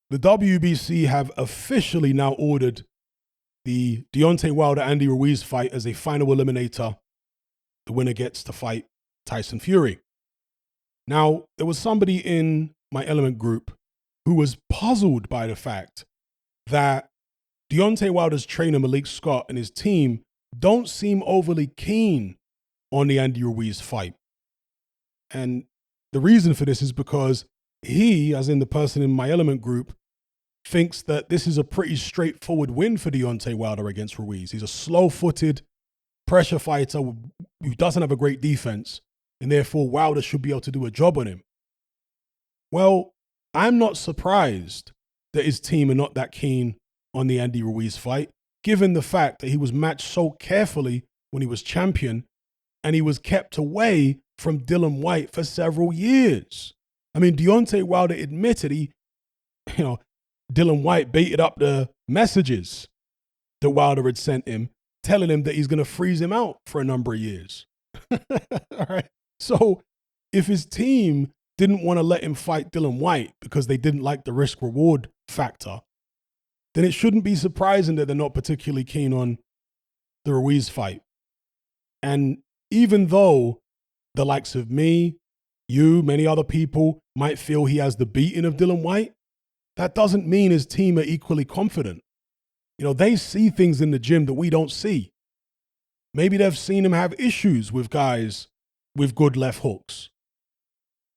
the WBC have officially now ordered the Deontay Wilder-Andy Ruiz fight as a final eliminator. The winner gets to fight Tyson Fury. Now, there was somebody in my Element group who was puzzled by the fact that Deontay Wilder's trainer, Malik Scott, and his team don't seem overly keen on the Andy Ruiz fight. And the reason for this is because he, as in the person in my Element group, thinks that this is a pretty straightforward win for Deontay Wilder against Ruiz. He's a slow-footed pressure fighter who doesn't have a great defense, and therefore Wilder should be able to do a job on him. Well, I'm not surprised that his team are not that keen on the Andy Ruiz fight, given the fact that he was matched so carefully when he was champion, and he was kept away from Dillian Whyte for several years. I mean, Deontay Wilder admitted Dillian Whyte baited up the messages that Wilder had sent him, telling him that he's going to freeze him out for a number of years. All right. So if his team didn't want to let him fight Dillian Whyte because they didn't like the risk-reward factor, then it shouldn't be surprising that they're not particularly keen on the Ruiz fight. And even though the likes of me, you, many other people might feel he has the beating of Dillian Whyte, that doesn't mean his team are equally confident. They see things in the gym that we don't see. Maybe they've seen him have issues with guys with good left hooks,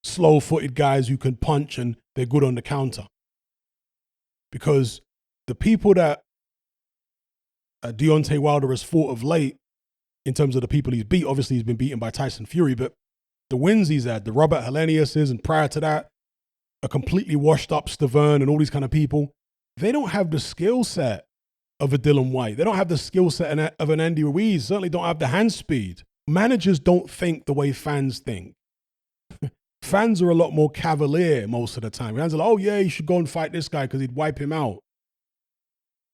slow-footed guys who can punch and they're good on the counter. Because the people that Deontay Wilder has fought of late, in terms of the people he's beat, obviously he's been beaten by Tyson Fury, but the wins he's had, the Robert Heleniuses, and prior to that, a completely washed up Stavern and all these kind of people, they don't have the skill set of a Dillian Whyte. They don't have the skill set of an Andy Ruiz, certainly don't have the hand speed. Managers don't think the way fans think. Fans are a lot more cavalier most of the time. Fans are like, oh yeah, you should go and fight this guy because he'd wipe him out.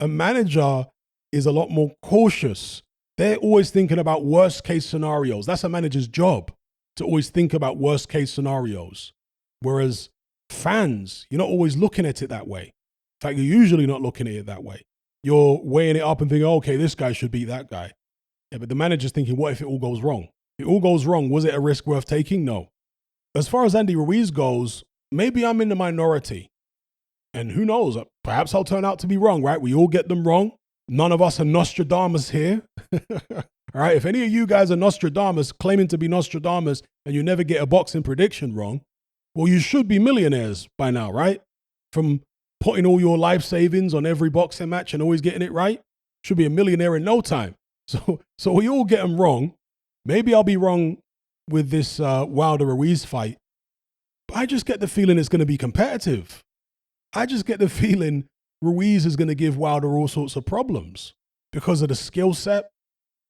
A manager is a lot more cautious. They're always thinking about worst case scenarios. That's a manager's job, to always think about worst case scenarios. Whereas fans, you're not always looking at it that way. In fact, you're usually not looking at it that way. You're weighing it up and thinking, okay, this guy should beat that guy. Yeah, but the manager's thinking, what if it all goes wrong? If it all goes wrong, was it a risk worth taking? No. As far as Andy Ruiz goes, maybe I'm in the minority. And who knows, perhaps I'll turn out to be wrong, right? We all get them wrong. None of us are Nostradamus here. All right, if any of you guys are Nostradamus, claiming to be Nostradamus, and you never get a boxing prediction wrong, well, you should be millionaires by now, right? From putting all your life savings on every boxing match and always getting it right. Should be a millionaire in no time. So we all get them wrong. Maybe I'll be wrong with this Wilder-Ruiz fight, but I just get the feeling it's going to be competitive. I just get the feeling Ruiz is going to give Wilder all sorts of problems because of the skill set.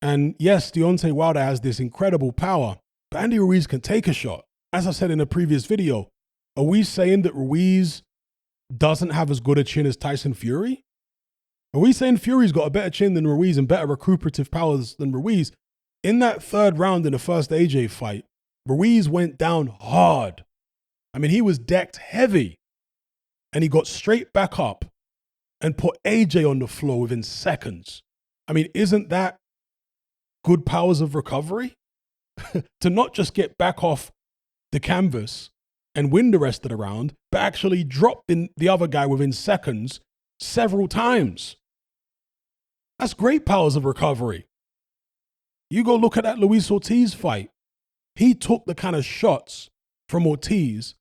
And yes, Deontay Wilder has this incredible power, but Andy Ruiz can take a shot. As I said in a previous video, are we saying that Ruiz doesn't have as good a chin as Tyson Fury? Are we saying Fury's got a better chin than Ruiz and better recuperative powers than Ruiz? In that third round in the first AJ fight, Ruiz went down hard. I mean, he was decked heavy, and he got straight back up and put AJ on the floor within seconds. I mean, isn't that good powers of recovery? To not just get back off the canvas and win the rest of the round, but actually drop the other guy within seconds several times. That's great powers of recovery. You go look at that Luis Ortiz fight. He took the kind of shots from Ortiz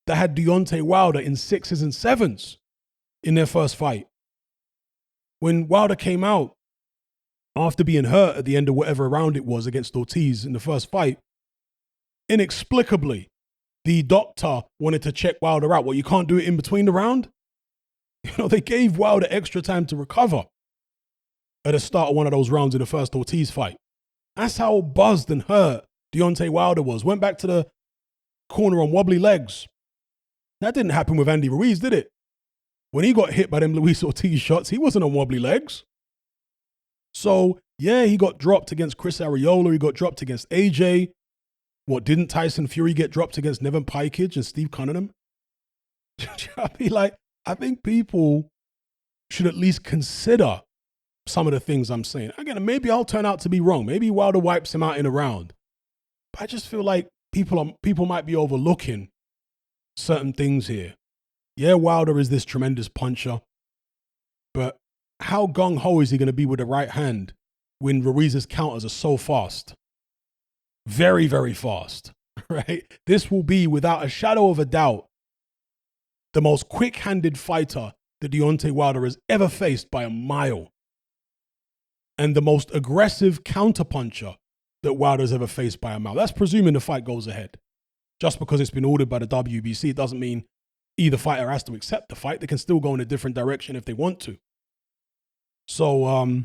that had Deontay Wilder in 6s and 7s in their first fight. When Wilder came out after being hurt at the end of whatever round it was against Ortiz in the first fight, inexplicably, the doctor wanted to check Wilder out. Well, you can't do it in between the round? They gave Wilder extra time to recover at the start of one of those rounds in the first Ortiz fight. That's how buzzed and hurt Deontay Wilder was. Went back to the corner on wobbly legs. That didn't happen with Andy Ruiz, did it? When he got hit by them Luis Ortiz shots, he wasn't on wobbly legs. So, yeah, he got dropped against Chris Arreola. He got dropped against AJ. What, didn't Tyson Fury get dropped against Nevin Pikage and Steve Cunningham? I mean, I think people should at least consider some of the things I'm saying. Again, maybe I'll turn out to be wrong. Maybe Wilder wipes him out in a round. But I just feel like people might be overlooking certain things here. Yeah, Wilder is this tremendous puncher, but how gung-ho is he going to be with the right hand when Ruiz's counters are so fast? Very, very fast, right? This will be, without a shadow of a doubt, the most quick-handed fighter that Deontay Wilder has ever faced by a mile. And the most aggressive counterpuncher that Wilder's ever faced by a mile. That's presuming the fight goes ahead. Just because it's been ordered by the WBC, it doesn't mean either fighter has to accept the fight. They can still go in a different direction if they want to. So,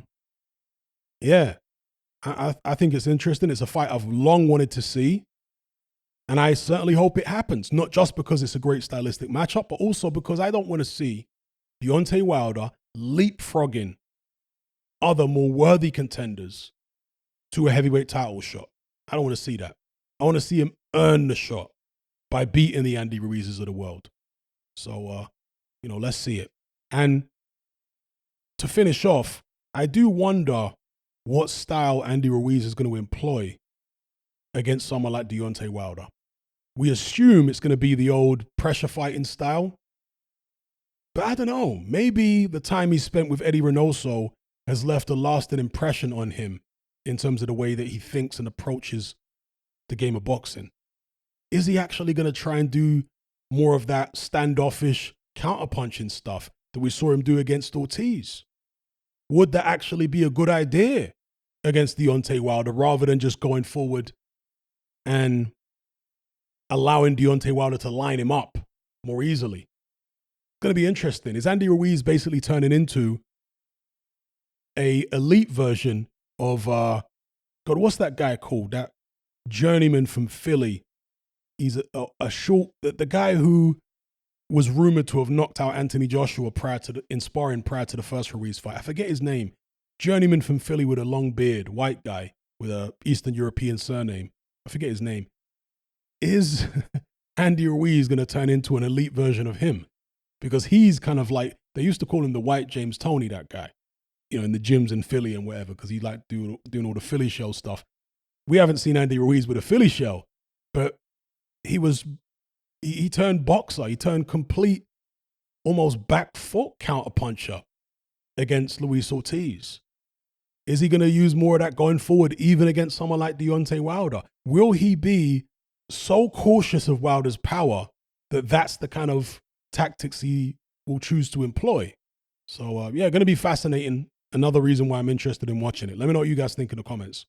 yeah, I think it's interesting. It's a fight I've long wanted to see. And I certainly hope it happens, not just because it's a great stylistic matchup, but also because I don't want to see Deontay Wilder leapfrogging other more worthy contenders to a heavyweight title shot. I don't want to see that. I want to see him earn the shot by beating the Andy Ruizes of the world. So, let's see it. And to finish off, I do wonder what style Andy Ruiz is going to employ against someone like Deontay Wilder. We assume it's going to be the old pressure fighting style. But I don't know. Maybe the time he spent with Eddie Reynoso has left a lasting impression on him in terms of the way that he thinks and approaches the game of boxing. Is he actually going to try and do more of that standoffish counterpunching stuff that we saw him do against Ortiz? Would that actually be a good idea against Deontay Wilder rather than just going forward and allowing Deontay Wilder to line him up more easily? It's going to be interesting. Is Andy Ruiz basically turning into a elite version of, God, what's that guy called? That journeyman from Philly. He's a short, the guy who was rumored to have knocked out Anthony Joshua in sparring prior to the first Ruiz fight. I forget his name. Journeyman from Philly with a long beard, white guy with a Eastern European surname. I forget his name. Is Andy Ruiz going to turn into an elite version of him? Because he's kind of like, they used to call him the white James Toney, that guy, in the gyms in Philly and whatever, because he liked doing all the Philly shell stuff. We haven't seen Andy Ruiz with a Philly shell, but he turned boxer. He turned complete, almost back foot counterpuncher against Luis Ortiz. Is he going to use more of that going forward, even against someone like Deontay Wilder? Will he be so cautious of Wilder's power that that's the kind of tactics he will choose to employ? So, going to be fascinating. Another reason why I'm interested in watching it. Let me know what you guys think in the comments.